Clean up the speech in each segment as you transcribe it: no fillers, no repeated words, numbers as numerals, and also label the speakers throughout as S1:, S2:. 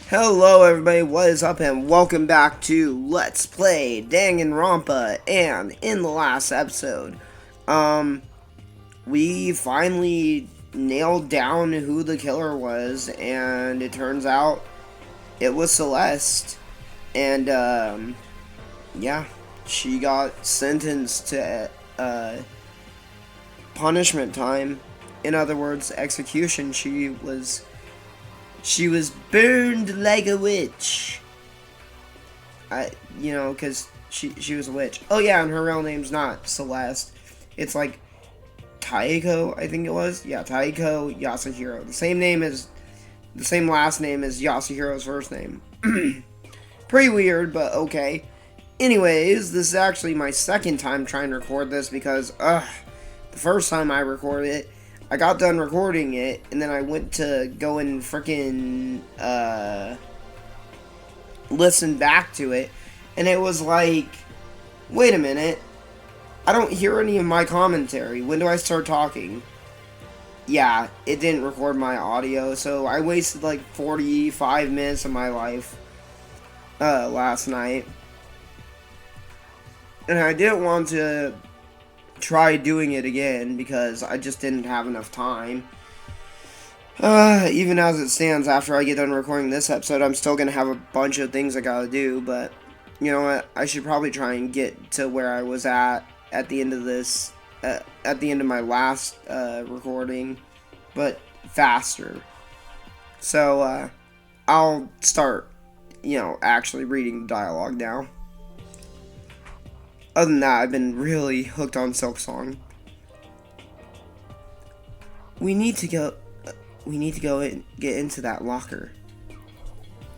S1: Hello everybody, what is up and welcome back to Let's Play Danganronpa. And in the last episode, we finally nailed down who the killer was, and it turns out it was Celeste. And yeah, she got sentenced to punishment time. In other words, execution. She was burned like a witch. Because she was a witch. Oh yeah, and her real name's not Celeste. It's like Taiko, I think it was. Yeah, Taiko Yasuhiro. The same last name as Yasuhiro's first name. Pretty weird, but okay. Anyways, this is actually my second time trying to record this because, the first time I recorded it, I got done recording it, and then I went to go and frickin' listen back to it, and it was like, wait a minute, I don't hear any of my commentary. When do I start talking? Yeah, it didn't record my audio, so I wasted like 45 minutes of my life last night. And I didn't want to try doing it again because I just didn't have enough time. Even as it stands, after I get done recording this episode, I'm still gonna have a bunch of things I gotta do, but you know what? I should probably try and get to where I was at the end of this, at the end of my last recording, but faster. So, I'll start, actually reading the dialogue now. Other than that, I've been really hooked on Silk Song. We need to go and get into that locker.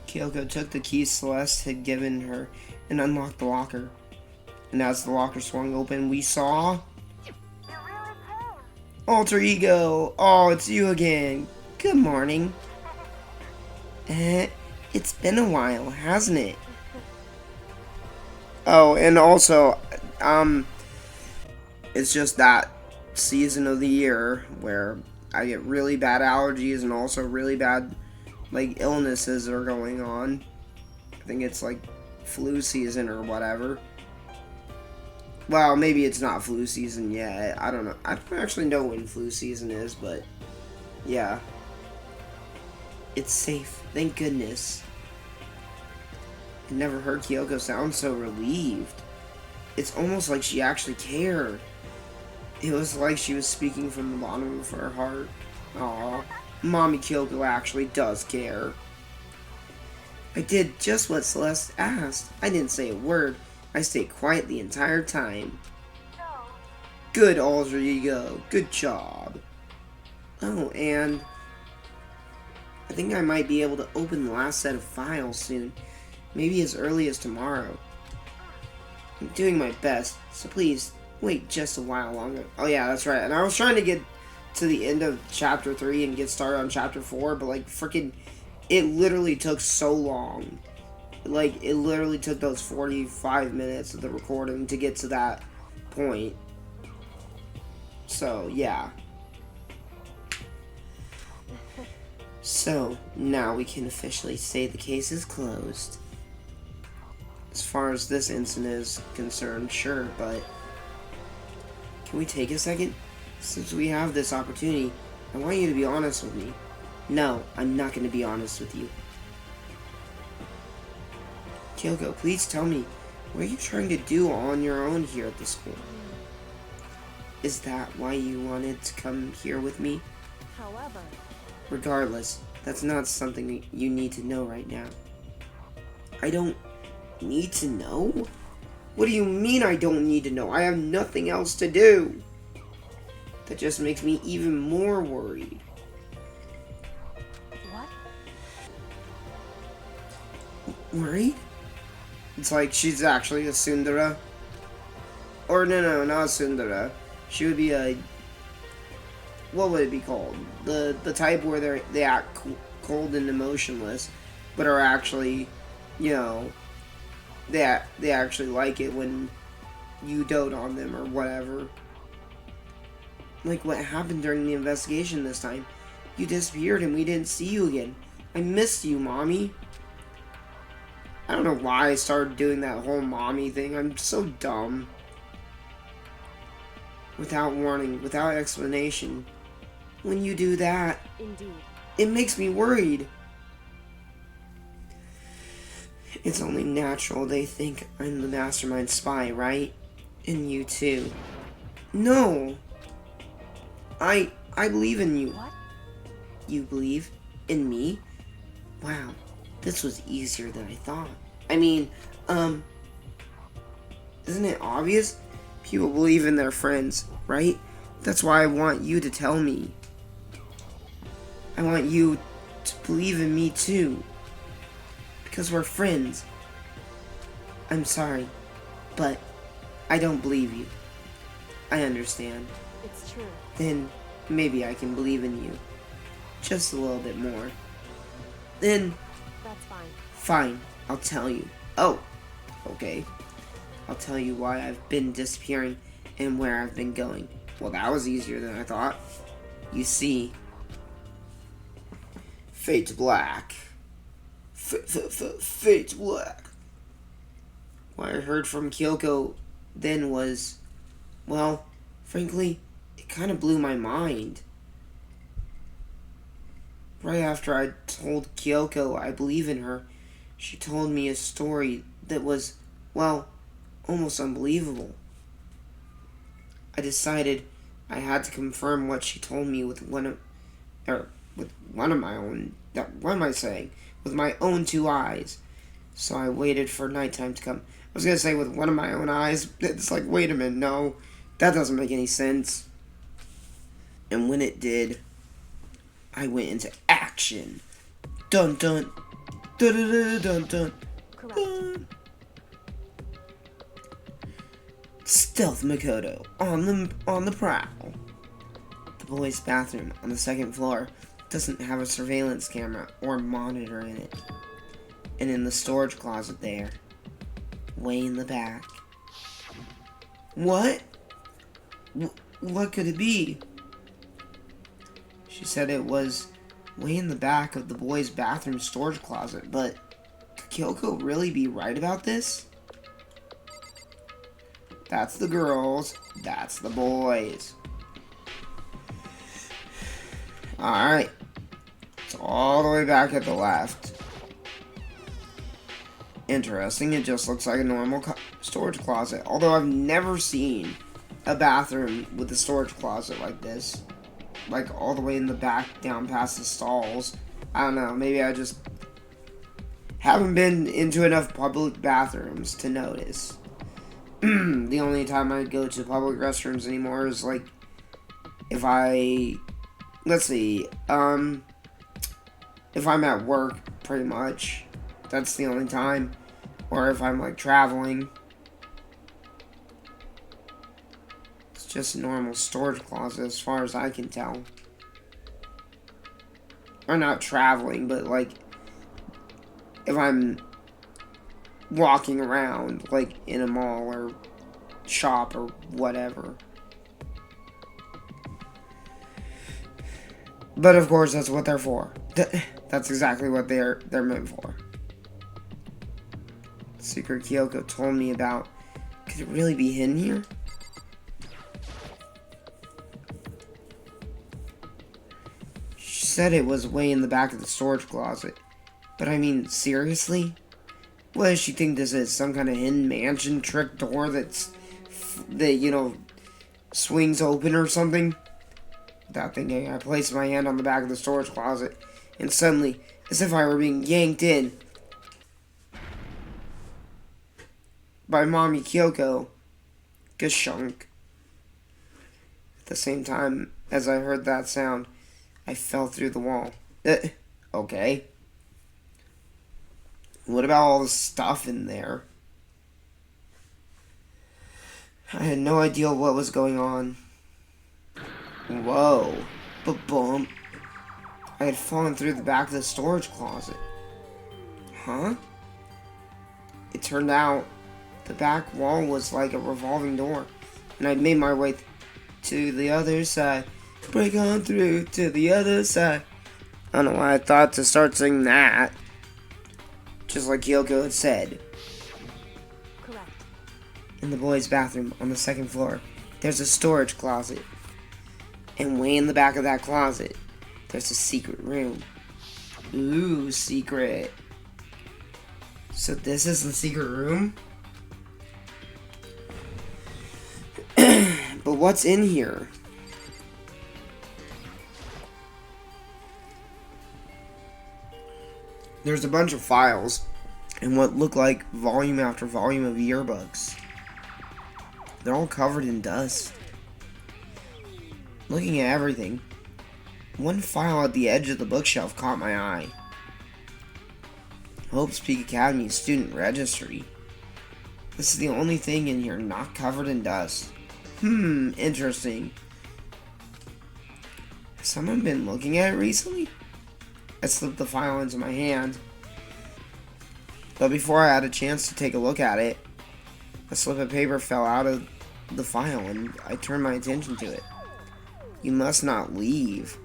S1: Kyoko took the keys Celeste had given her and unlocked the locker. And as the locker swung open, we saw... Alter Ego! Oh, it's you again. Good morning. It's been a while, hasn't it? Oh, and also, it's just that season of the year where I get really bad allergies and also really bad, illnesses are going on. I think it's, flu season or whatever. Well, maybe it's not flu season yet. I don't know. I don't actually know when flu season is, but, yeah. It's safe. Thank goodness. I never heard Kyoko sound so relieved. It's almost like she actually cared. It was like she was speaking from the bottom of her heart. Aw, Mommy Kyoko actually does care. I did just what Celeste asked. I didn't say a word. I stayed quiet the entire time. Good, Alter Ego. Good job. Oh, and I think I might be able to open the last set of files soon. Maybe as early as tomorrow. I'm doing my best, so please, wait just a while longer. Oh yeah, that's right. And I was trying to get to the end of Chapter 3 and get started on Chapter 4, but it literally took so long. It literally took those 45 minutes of the recording to get to that point. So, yeah. So, now we can officially say the case is closed. As far as this incident is concerned, sure, but can we take a second? Since we have this opportunity, I want you to be honest with me. No, I'm not going to be honest with you. Kyoko, please tell me, what are you trying to do on your own here at the school? Is that why you wanted to come here with me?
S2: However,
S1: regardless, that's not something you need to know right now. I don't need to know? What do you mean I don't need to know? I have nothing else to do. That just makes me even more worried.
S2: what?
S1: Worried? It's like she's actually a tsundere. Or no, not a tsundere. She would be a... What would it be called? The type where they act cold and emotionless, but are actually, they actually like it when you dote on them or whatever. Like what happened during the investigation this time. You disappeared and we didn't see you again. I missed you, Mommy. I don't know why I started doing that whole mommy thing. I'm so dumb. Without warning, without explanation. When you do that,
S2: Indeed.
S1: it makes me worried. It's only natural they think I'm the mastermind spy, right? And you too. No! I believe in you.
S2: What?
S1: You believe in me? Wow, this was easier than I thought. I mean, isn't it obvious? People believe in their friends, right? That's why I want you to tell me. I want you to believe in me too. Because we're friends. I'm sorry, but I don't believe you. I understand.
S2: It's true.
S1: Then maybe I can believe in you. Just a little bit more. Then,
S2: That's fine.
S1: fine, I'll tell you. Oh, okay. I'll tell you why I've been disappearing and where I've been going. Well, that was easier than I thought. You see, fade to black. Fade to black. What I heard from Kyoko then was, well, frankly, it kind of blew my mind. Right after I told Kyoko I believe in her, she told me a story that was, well, almost unbelievable. I decided I had to confirm what she told me with one of my own, what am I saying? With my own two eyes. So I waited for nighttime to come. I was gonna say with one of my own eyes. It's like, wait a minute, no. That doesn't make any sense. And when it did, I went into action. Dun dun. Dun dun dun dun dun.
S2: Correct.
S1: Stealth Makoto on the prowl. The boys' bathroom on the second floor doesn't have a surveillance camera or monitor in it. And in the storage closet there, way in the back. What? What could it be? She said it was way in the back of the boys' bathroom storage closet, but could Kyoko really be right about this? That's the girls, that's the boys. Alright. It's all the way back at the left. Interesting, it just looks like a normal storage closet. Although I've never seen a bathroom with a storage closet like this. Like all the way in the back, down past the stalls. I don't know, maybe I just haven't been into enough public bathrooms to notice. The only time I go to public restrooms anymore is like if let's see, if I'm at work, pretty much. That's the only time. Or if I'm like traveling. It's just a normal storage closet as far as I can tell. Or not traveling, but like if I'm walking around, like in a mall or shop or whatever. But of course, that's what they're for. That's exactly what they're meant for. The secret Kyoko told me about. Could it really be hidden here? She said it was way in the back of the storage closet. But I mean, seriously? What does she think this is? Some kind of hidden mansion trick door that swings open or something? Without thinking, I placed my hand on the back of the storage closet, and suddenly, as if I were being yanked in by Mommy Kyoko, gashunk. At the same time as I heard that sound, I fell through the wall. Okay. What about all the stuff in there? I had no idea what was going on. Whoa. Ba-bump. I had fallen through the back of the storage closet. Huh? It turned out the back wall was like a revolving door, and I'd made my way to the other side. Break on through to the other side. I don't know why I thought to start singing that. just like Kyoko had said.
S2: Correct.
S1: In the boys' bathroom on the second floor, there's a storage closet. And way in the back of that closet, there's a secret room. Ooh, secret. So this is the secret room? But what's in here? There's a bunch of files and what look like volume after volume of yearbooks. They're all covered in dust. Looking at everything, one file at the edge of the bookshelf caught my eye. Hope's Peak Academy student registry. This is the only thing in here not covered in dust. Interesting. Has someone been looking at it recently? I slipped the file into my hand. But before I had a chance to take a look at it, a slip of paper fell out of the file and I turned my attention to it. You must not leave.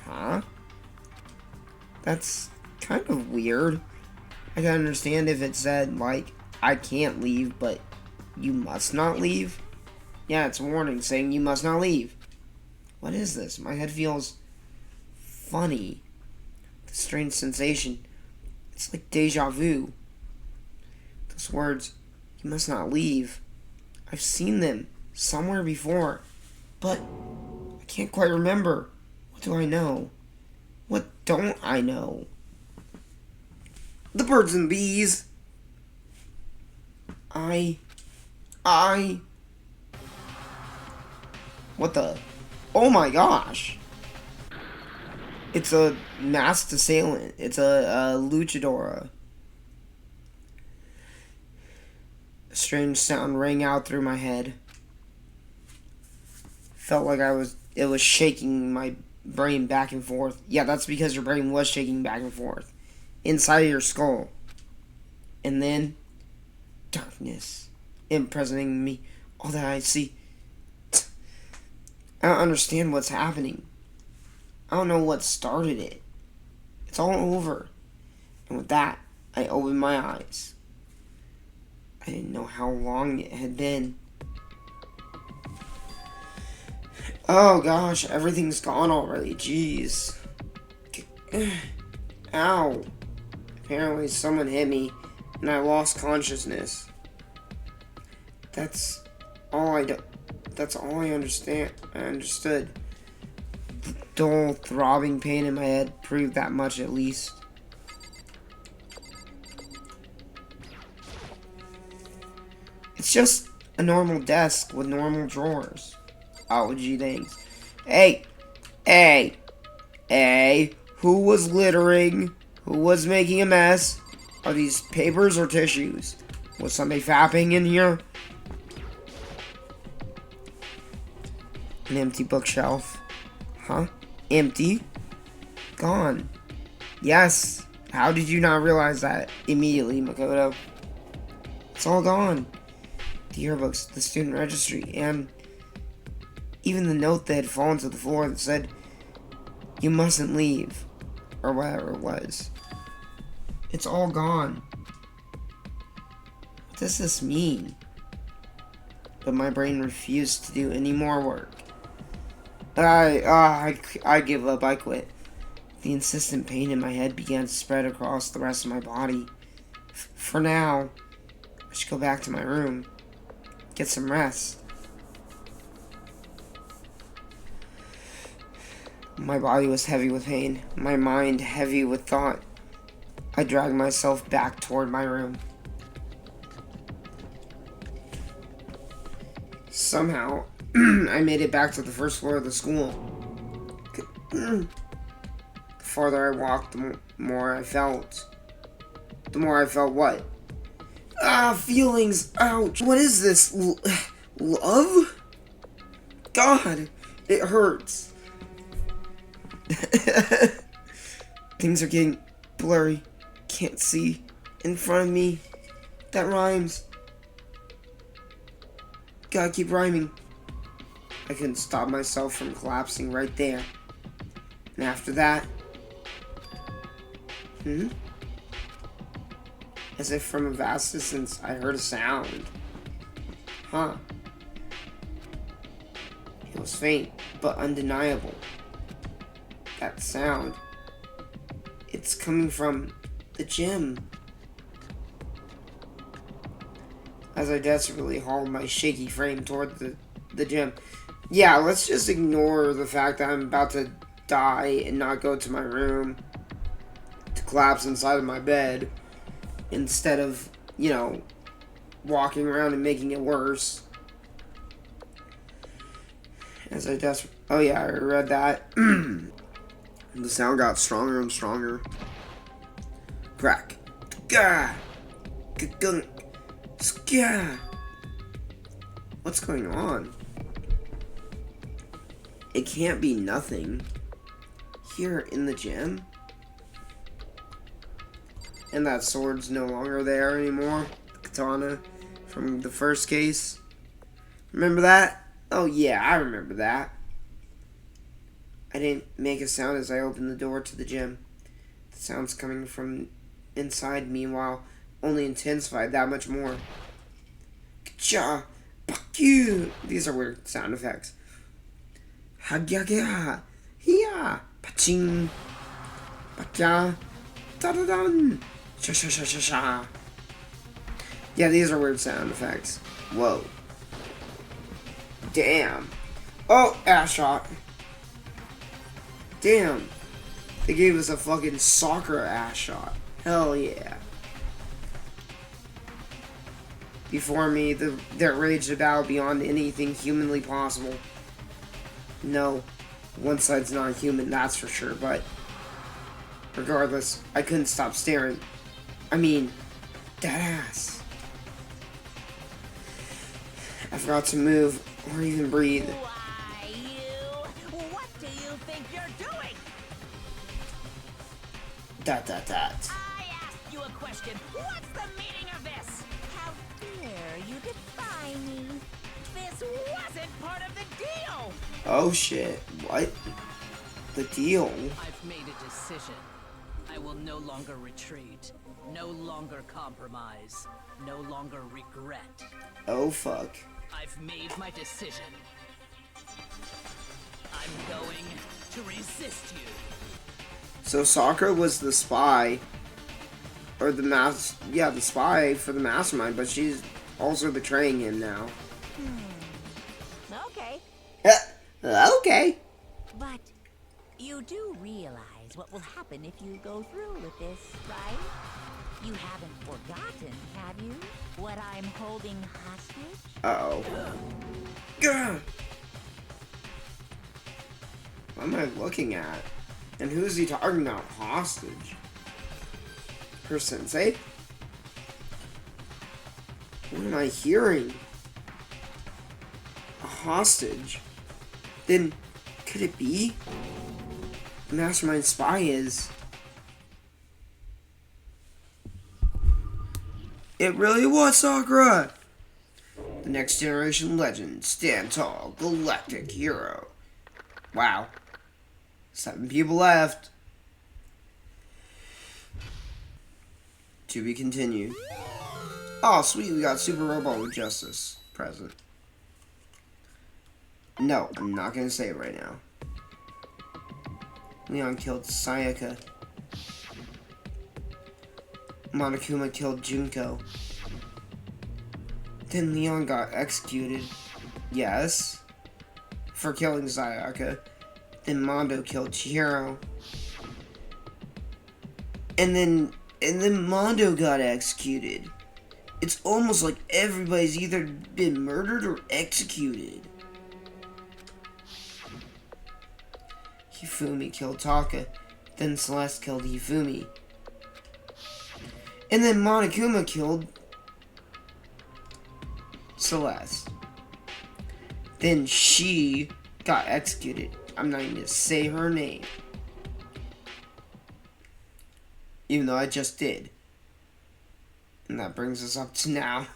S1: Huh? That's kind of weird. I can understand if it said, like, I can't leave, but you must not leave? Yeah, it's a warning saying you must not leave. What is this? My head feels funny. The strange sensation. It's like deja vu. Those words, you must not leave. I've seen them somewhere before, but I can't quite remember. What do I know? What don't I know? The birds and bees. What the? Oh my gosh. It's a masked assailant. It's a luchadora. A strange sound rang out through my head. Felt like it was shaking my brain back and forth. Yeah, that's because your brain was shaking back and forth. Inside of your skull. And then, darkness imprisoning me. All that I see. I don't understand what's happening. I don't know what started it. It's all over. And with that, I opened my eyes. I didn't know how long it had been. Oh gosh, everything's gone already. Jeez. Ow. Apparently someone hit me and I lost consciousness. That's all I understand. I understood. The dull, throbbing pain in my head proved that much at least. It's just a normal desk with normal drawers. Oh, gee, thanks. Hey! Who was littering? Who was making a mess? Are these papers or tissues? Was somebody fapping in here? An empty bookshelf. Huh? Empty? Gone. Yes. How did you not realize that immediately, Makoto? It's all gone. The yearbooks, the student registry, and even the note that had fallen to the floor that said, you mustn't leave, or whatever it was. It's all gone. What does this mean? But my brain refused to do any more work. I give up, I quit. The insistent pain in my head began to spread across the rest of my body. For now, I should go back to my room, get some rest. My body was heavy with pain, my mind heavy with thought. I dragged myself back toward my room. Somehow, I made it back to the first floor of the school. The farther I walked, the more I felt. The more I felt what? Feelings. Ouch. What is this? Love? God, it hurts. Things are getting blurry. Can't see. In front of me. That rhymes. Gotta keep rhyming. I couldn't stop myself from collapsing right there. And after that... As if from a vast distance, I heard a sound. Huh. It was faint, but undeniable. That sound. It's coming from the gym. As I desperately hauled my shaky frame toward the gym. Yeah, let's just ignore the fact that I'm about to die and not go to my room to collapse inside of my bed instead of, you know, walking around and making it worse. As I oh yeah, I read that. The sound got stronger and stronger. Crack. Gah! Gunk. Skia! What's going on? It can't be nothing. Here in the gym? And that sword's no longer there anymore. The katana from the first case. Remember that? Oh yeah, I remember that. I didn't make a sound as I opened the door to the gym. The sounds coming from inside, meanwhile, only intensified that much more. Ka-cha! Fuck-you! These are weird sound effects. Ha-gya-gya! Hiya! Pa-ching! Pa-kya! Da-da-dun! Sha-sha-sha-sha-sha! Yeah, these are weird sound effects. Whoa. Damn. Oh, ass shot. Damn. They gave us a fucking soccer ass shot. Hell yeah. Before me, there raged a battle beyond anything humanly possible. No, one side's not human, that's for sure, but regardless, I couldn't stop staring. I mean, that ass. I forgot to move or even breathe.
S2: Why, you? What do you think you're doing?
S1: That.
S2: I asked you a question. What's the meaning of this? How dare you defy me? This wasn't part of the deal.
S1: Oh shit, what? The deal?
S3: I've made a decision. I will no longer retreat, no longer compromise, no longer regret.
S1: Oh fuck.
S3: I've made my decision. I'm going to resist you.
S1: So Sakura was the spy, or the spy for the mastermind, but she's also betraying him now.
S2: Okay.
S1: Okay.
S2: But you do realize what will happen if you go through with this, right? You haven't forgotten, have you? What I'm holding hostage?
S1: Uh-oh. Gah! What am I looking at? And who is he talking about? Hostage? Her sensei? What am I hearing? A hostage? Then, could it be? The mastermind spy is... It really was Sakura! The next generation legend, stand tall, galactic hero. Wow. 7 people left. To be continued. Oh, sweet, we got Super Robot with Justice present. No, I'm not gonna say it right now. Leon killed Sayaka. Monokuma killed Junko. Then Leon got executed. Yes. For killing Sayaka. Then Mondo killed Chihiro. And then Mondo got executed. It's almost like everybody's either been murdered or executed. Hifumi killed Taka. Then Celeste killed Hifumi. And then Monokuma killed Celeste. Then she got executed. I'm not even gonna say her name. Even though I just did. And that brings us up to now.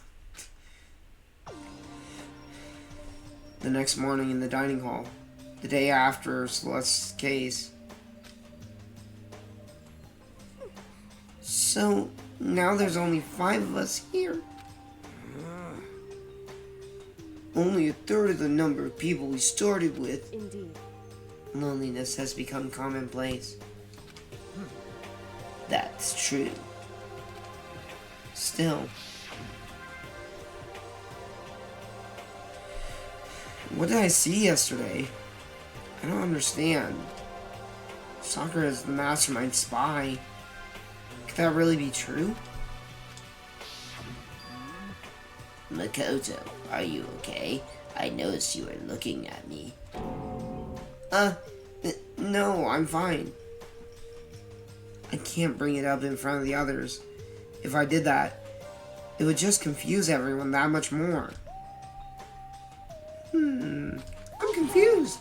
S1: The next morning in the dining hall. The day after Celeste's case. So, Now there's only 5 of us here. Only a third of the number of people we started with.
S4: Indeed.
S1: Loneliness has become commonplace. That's true. Still, what did I see yesterday? I don't understand. Sakura is the mastermind spy. Could that really be true? Makoto, are you okay? I noticed you were looking at me. No, I'm fine. I can't bring it up in front of the others. If I did that, it would just confuse everyone that much more. I'm confused.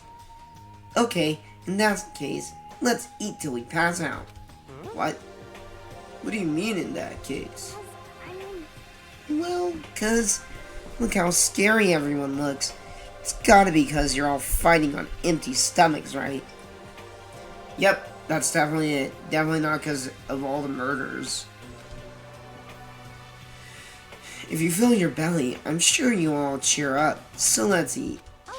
S1: Okay, in that case, let's eat till we pass out. What? What do you mean in that case? Well, cause look how scary everyone looks. It's gotta be cause you're all fighting on empty stomachs, right? Yep, that's definitely it. Definitely not because of all the murders. If you fill your belly, I'm sure you all cheer up. So let's eat.
S4: Okay.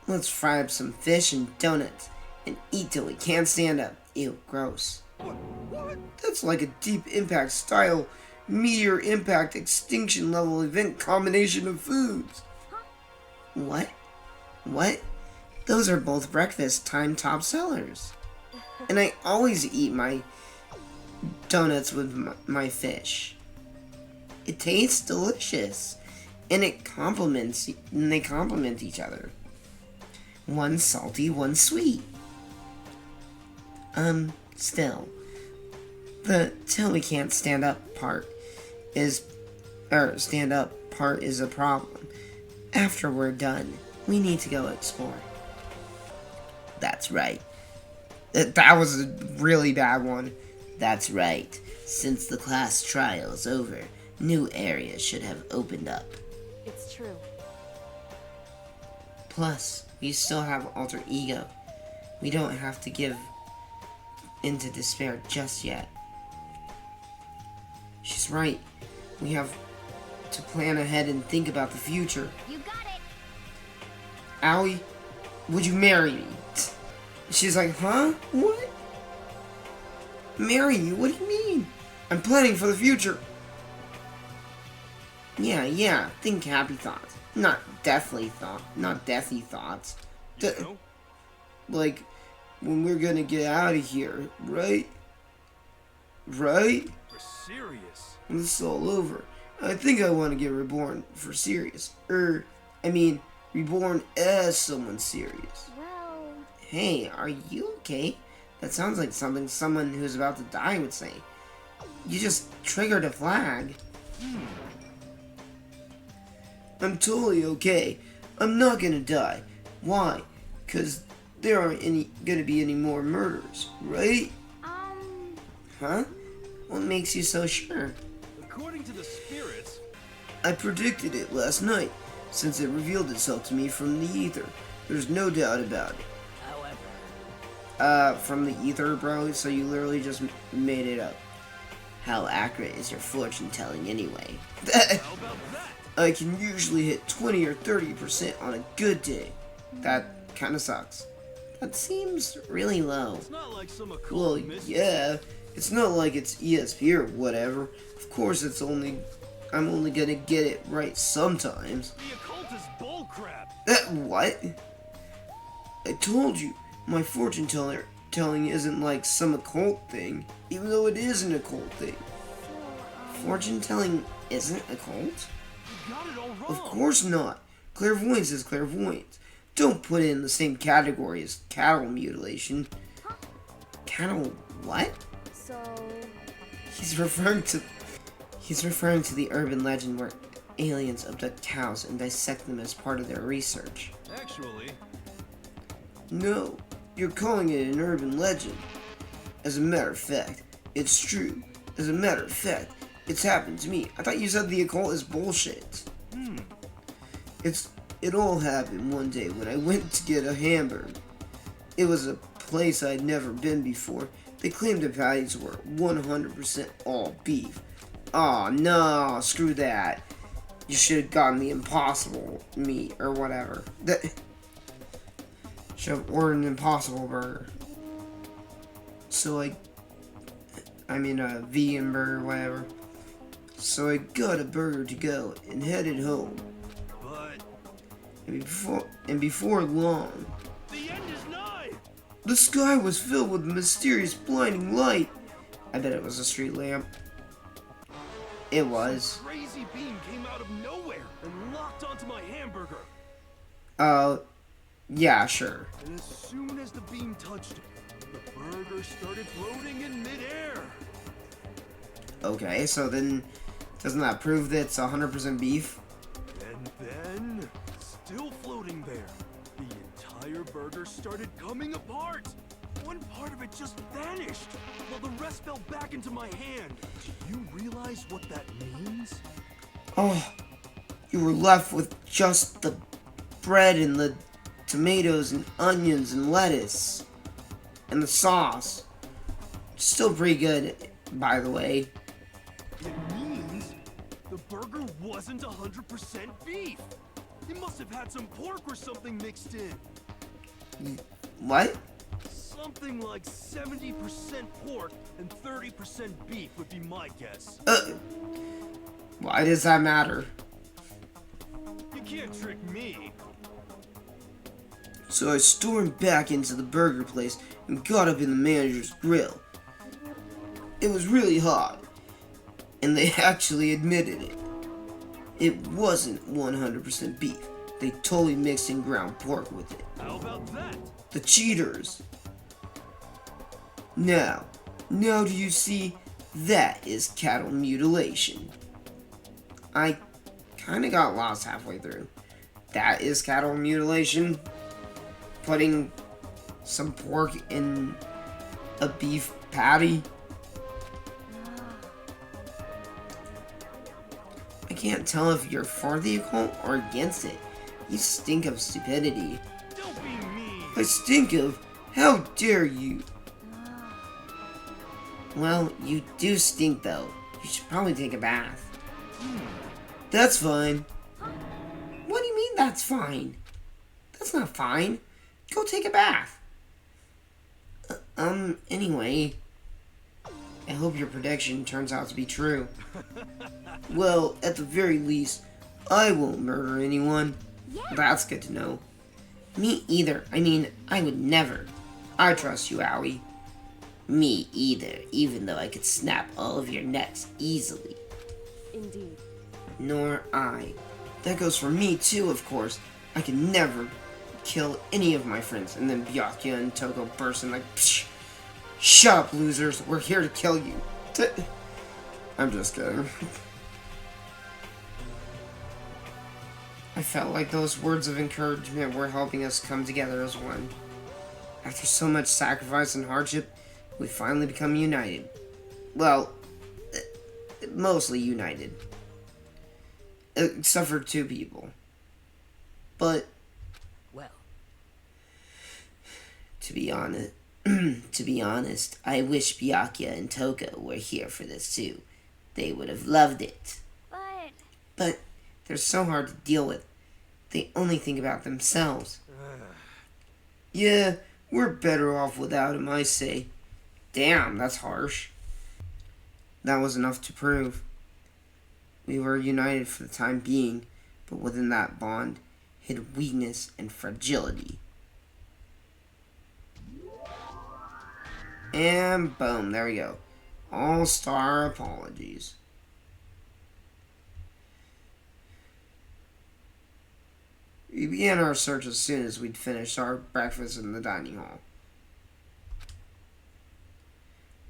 S1: Let's fry up some fish and donuts and eat till we can't stand up. Ew, gross.
S5: What?
S1: That's like a deep impact style, meteor impact extinction level event combination of foods. What? What? Those are both breakfast time top sellers. And I always eat my donuts with my fish. It tastes delicious. And they complement each other. One salty, one sweet. Still. The till we can't stand up part is a problem. After we're done, we need to go explore. That's right. That was a really bad one. That's right. Since the class trial is over, new areas should have opened up.
S4: It's true.
S1: Plus, we still have alter ego. We don't have to give into despair just yet. She's right. We have to plan ahead and think about the future.
S4: You got it.
S1: Aoi, would you marry me? She's like, huh? What? Marry you? What do you mean? I'm planning for the future. Yeah, think happy thoughts. Not deathy thoughts.
S5: You know?
S1: Like, when we're gonna get out of here, right? Right?
S5: For serious.
S1: When this is all over, I think I want to get reborn for serious. Reborn as someone serious.
S4: Well,
S1: Hey, are you okay? That sounds like something someone who's about to die would say. You just triggered a flag. I'm totally okay. I'm not gonna die. Why? 'Cause there aren't gonna be any more murders, right? Huh? What makes you so sure?
S5: According to the spirits,
S1: I predicted it last night, since it revealed itself to me from the ether. There's no doubt about it.
S3: However,
S1: From the ether, bro, so you literally just made it up. How accurate is your fortune telling anyway?
S5: how about that?
S1: I can usually hit 20 or 30% on a good day. That kinda sucks. That seems really low.
S5: It's not like some occult
S1: Well,
S5: mystery.
S1: yeah, it's not like it's ESP or whatever. Of course I'm only gonna get it right sometimes.
S5: The occult is bullcrap.
S1: What? I told you, my fortune telling isn't like some occult thing, even though it is an occult thing. Fortune telling isn't occult?
S5: You got it all wrong.
S1: Of course not. Clairvoyance is clairvoyance. Don't put it in the same category as cattle mutilation. Cattle what?
S4: so
S1: He's referring to the urban legend where aliens abduct cows and dissect them as part of their research.
S5: Actually,
S1: No, you're calling it an urban legend. As a matter of fact, it's true. As a matter of fact, it's happened to me. I thought you said the occult is bullshit. It all happened one day when I went to get a hamburger. It was a place I'd never been before, They claimed the patties were 100% all beef. Aw, no, screw that. You should have gotten the impossible meat or whatever. Should have ordered an impossible burger. So I mean a vegan burger, whatever. So I got a burger to go and headed home.
S5: But
S1: And before long,
S5: the end is nigh.
S1: the sky was filled with a mysterious blinding light. I bet it was a street lamp. It was.
S5: Crazy beam came out of nowhere and locked onto my hamburger.
S1: Yeah, sure.
S5: And as soon as the beam touched it, the burger started floating in midair.
S1: Okay, so then doesn't that prove that it's 100% beef?
S5: And then, still floating there, the entire burger started coming apart. One part of it just vanished, while the rest fell back into my hand. Do you realize what that means?
S1: Oh, you were left with just the bread and the tomatoes and onions and lettuce and the sauce. Still pretty good, by the way.
S5: It means the burger wasn't 100% beef. It must have had some pork or something mixed in.
S1: What?
S5: Something like 70% pork and 30% beef would be my guess.
S1: Why does that matter?
S5: You can't trick me.
S1: So I stormed back into the burger place and got up in the manager's grill. It was really hot, and they actually admitted it. It wasn't 100% beef. They totally mixed in ground pork with it.
S5: How about that?
S1: The cheaters. Now do you see? That is cattle mutilation. I kinda got lost halfway through. That is cattle mutilation? Putting some pork in a beef patty? I can't tell if you're for the occult or against it. You stink of stupidity.
S5: Don't be mean.
S1: I stink of? How dare you? Well, you do stink though. You should probably take a bath. That's fine. What do you mean that's fine? That's not fine. Go take a bath. Anyway. I hope your prediction turns out to be true. Well, at the very least, I won't murder anyone. That's good to know. Me either. I mean, I would never. I trust you, Owie. Me either, even though I could snap all of your necks easily.
S4: Indeed.
S1: Nor I. That goes for me too, of course. I can never kill any of my friends. And then Byakuya and Toko burst in like, psh, shut up, losers. We're here to kill you. I'm just kidding. I felt like those words of encouragement were helping us come together as one. After so much sacrifice and hardship, we finally become united. Well, mostly united. Except for two people. But,
S3: Well,
S1: to be honest, I wish Byakuya and Toko were here for this too. They would have loved it. But they're so hard to deal with. They only think about themselves. Yeah, we're better off without him, I say. Damn, that's harsh. That was enough to prove. We were united for the time being, but within that bond hid weakness and fragility. And boom, there we go. All-star apologies. We began our search as soon as we'd finished our breakfast in the dining hall.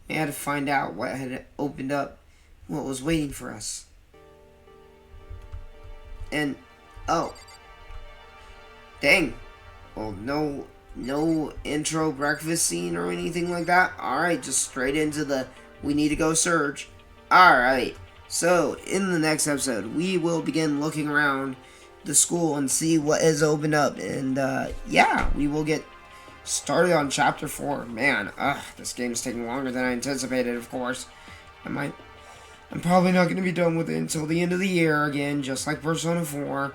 S1: We had to find out what had opened up, what was waiting for us. And, oh. Dang. Well, no intro breakfast scene or anything like that. Alright, just straight into the we need to go search. Alright, so in the next episode, we will begin looking around the school and see what has opened up. And, yeah, we will get Started on chapter 4. Man, this game's taking longer than I anticipated, of course. I'm probably not going to be done with it until the end of the year again, just like Persona 4.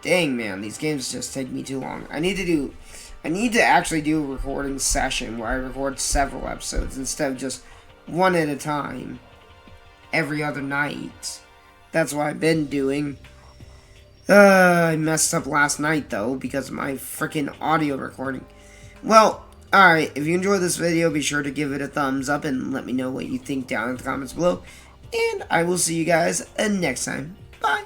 S1: Dang, man, these games just take me too long. I need to actually do a recording session where I record several episodes instead of just one at a time every other night. That's what I've been doing. I messed up last night, though, because of my freaking audio recording. Well, alright, if you enjoyed this video, be sure to give it a thumbs up and let me know what you think down in the comments below. And I will see you guys next time. Bye!